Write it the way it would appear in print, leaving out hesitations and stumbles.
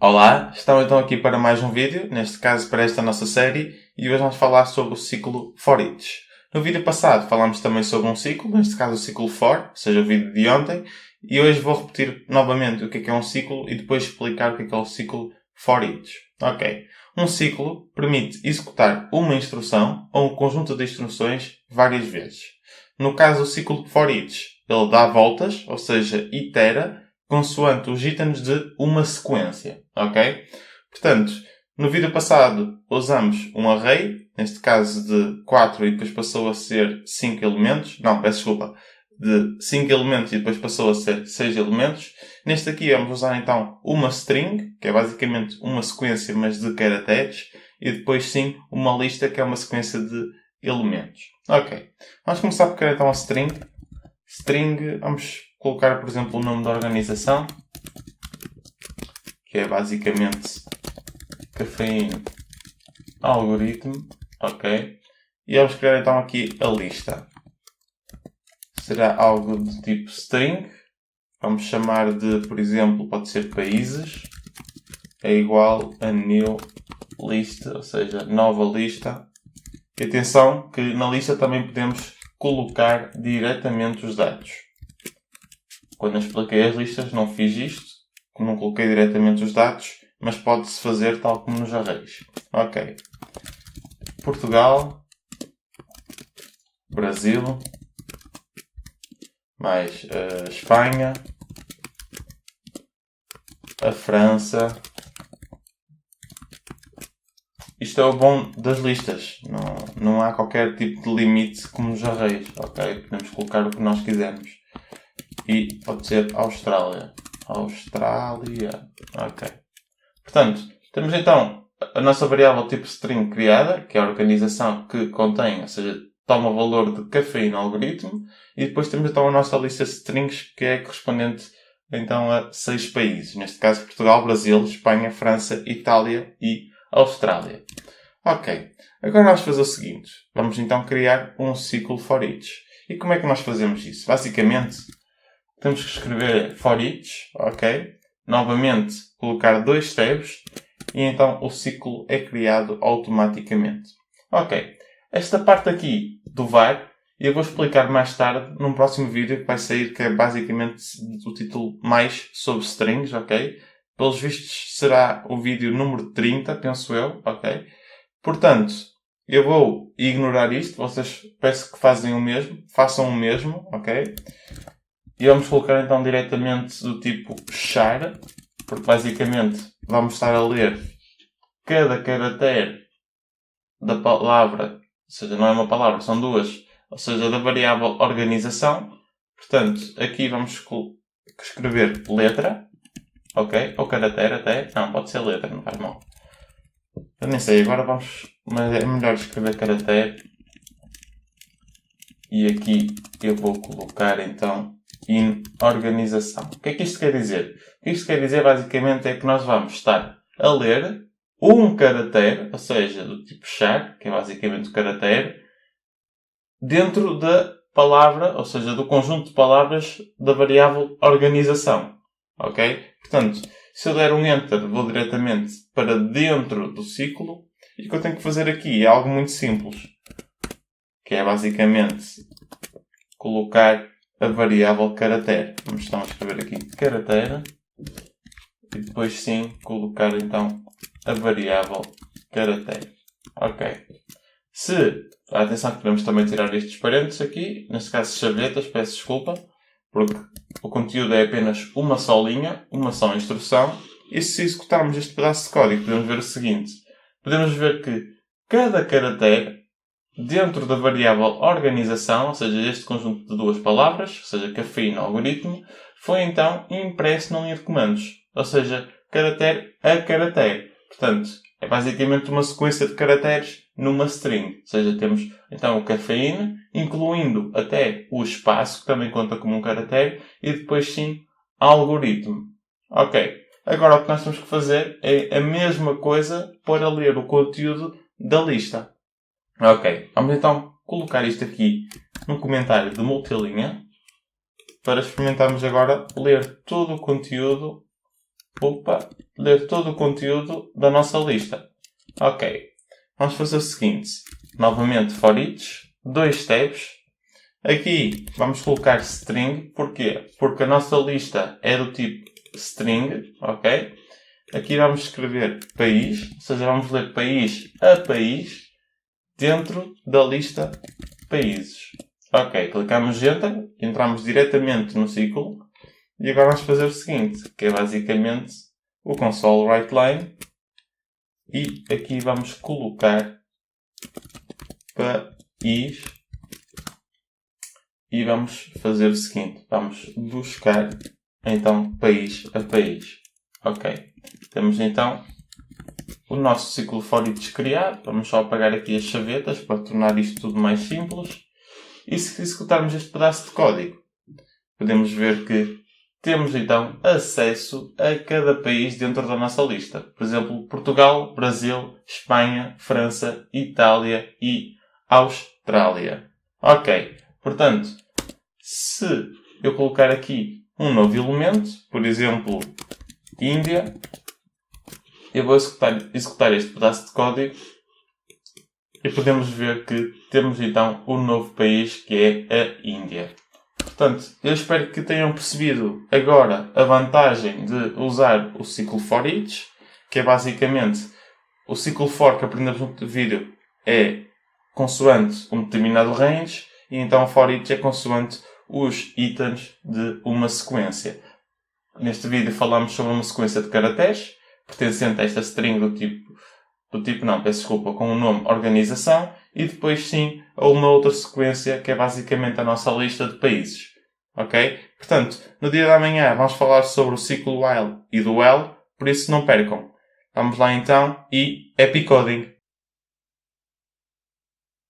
Olá, estamos então aqui para mais um vídeo, neste caso para esta nossa série, e hoje vamos falar sobre o ciclo for each. No vídeo passado falámos também sobre um ciclo, neste caso o ciclo for, ou seja, o vídeo de ontem, e hoje vou repetir novamente o que é um ciclo e depois explicar o que é o ciclo for each. Ok. Um ciclo permite executar uma instrução ou um conjunto de instruções várias vezes. No caso do ciclo for each, ele dá voltas, ou seja, itera, consoante os itens de uma sequência. Ok? Portanto, no vídeo passado usamos um array, neste caso de 4 e depois passou a ser 5 elementos. Não, peço desculpa. De 5 elementos e depois passou a ser 6 elementos. Neste aqui vamos usar então uma string, que é basicamente uma sequência, mas de caracteres. E depois sim, uma lista, que é uma sequência de elementos. Ok. Vamos começar por criar então a string. String, vamos colocar, por exemplo, o nome da organização, que é basicamente Cafeína Algoritmo. Ok. E vamos criar então aqui a lista. Será algo de tipo string. Vamos chamar de, por exemplo, pode ser países. É igual a new list, ou seja, nova lista. E atenção que na lista também podemos colocar diretamente os dados. Quando eu expliquei as listas não fiz isto, não coloquei diretamente os dados, mas pode-se fazer tal como nos arrays. Ok. Portugal, Brasil, mais a Espanha, a França. Isto é o bom das listas. Não há qualquer tipo de limite como nos arrays. Ok? Podemos colocar o que nós quisermos. E pode ser Austrália. Austrália. Ok. Portanto, temos então a nossa variável tipo string criada, que é a organização que contém, ou seja, toma o valor de cafeína algoritmo. E depois temos então a nossa lista de strings, que é correspondente então a 6 países. Neste caso, Portugal, Brasil, Espanha, França, Itália e Austrália. Ok. Agora vamos fazer o seguinte. Vamos então criar um ciclo for each. E como é que nós fazemos isso? Basicamente, temos que escrever for each, ok? Novamente, colocar 2 tabs e então o ciclo é criado automaticamente. Ok. Esta parte aqui do var eu vou explicar mais tarde num próximo vídeo que vai sair, que é basicamente o título mais sobre strings, ok? Pelos vistos será o vídeo número 30, penso eu, ok? Portanto, eu vou ignorar isto. Vocês peço que façam o mesmo, ok? E vamos colocar então diretamente do tipo char, porque basicamente vamos estar a ler cada caractere da palavra, ou seja, não é uma palavra, são duas, ou seja, da variável organização. Portanto, aqui vamos escrever letra. Ok? Ou caractere até. Não, pode ser letra, não faz mal. Eu nem sei, agora vamos... Mas é melhor escrever caractere. E aqui eu vou colocar então in organização. O que é que isto quer dizer? O que isto quer dizer basicamente é que nós vamos estar a ler um caractere, ou seja, do tipo char, que é basicamente o caractere, dentro da palavra, ou seja, do conjunto de palavras da variável organização. Ok? Portanto, se eu der um Enter, vou diretamente para dentro do ciclo. E o que eu tenho que fazer aqui é algo muito simples. Que é basicamente colocar a variável caractere. Vamos então escrever aqui caractere. E depois sim colocar então a variável caractere. Ok. Atenção que podemos também tirar estes parênteses aqui. Neste caso chavetas, peço desculpa. Porque o conteúdo é apenas uma só linha, uma só instrução. E se executarmos este pedaço de código, podemos ver o seguinte. Podemos ver que cada caractere, dentro da variável organização, ou seja, este conjunto de duas palavras, ou seja, cafeína algoritmo, foi então impresso na linha de comandos. Ou seja, caractere a caractere. Portanto, é basicamente uma sequência de caracteres numa string. Ou seja, temos então o cafeína, incluindo até o espaço, que também conta como um caractere, e depois sim, algoritmo. Ok. Agora o que nós temos que fazer é a mesma coisa para ler o conteúdo da lista. Ok. Vamos então colocar isto aqui no comentário de multilinha, para experimentarmos agora ler todo o conteúdo ler todo o conteúdo da nossa lista. Ok. Vamos fazer o seguinte. Novamente for each, 2 tabs. Aqui vamos colocar string. Porquê? Porque a nossa lista é do tipo string. Ok? Aqui vamos escrever país. Ou seja, vamos ler país a país dentro da lista países. Ok. Clicamos Enter. Entramos diretamente no ciclo. E agora vamos fazer o seguinte. Que é basicamente o console writeline. E aqui vamos colocar país. E vamos fazer o seguinte. Vamos buscar, então, país a país. Ok. Temos, então, o nosso ciclo for each criado. Vamos só apagar aqui as chavetas para tornar isto tudo mais simples. E se executarmos este pedaço de código, podemos ver que temos, então, acesso a cada país dentro da nossa lista. Por exemplo, Portugal, Brasil, Espanha, França, Itália e Austrália. Ok. Portanto, se eu colocar aqui um novo elemento, por exemplo, Índia, eu vou executar este pedaço de código e podemos ver que temos então um novo país que é a Índia. Portanto, eu espero que tenham percebido agora a vantagem de usar o ciclo for each, que é basicamente o ciclo for que aprendemos no vídeo é consoante um determinado range e então for each é consoante os itens de uma sequência. Neste vídeo falamos sobre uma sequência de caracteres pertencente a esta string com o nome organização e depois sim a uma outra sequência que é basicamente a nossa lista de países. Ok? Portanto, no dia da manhã vamos falar sobre o ciclo while e do while, por isso não percam. Vamos lá então e happy coding!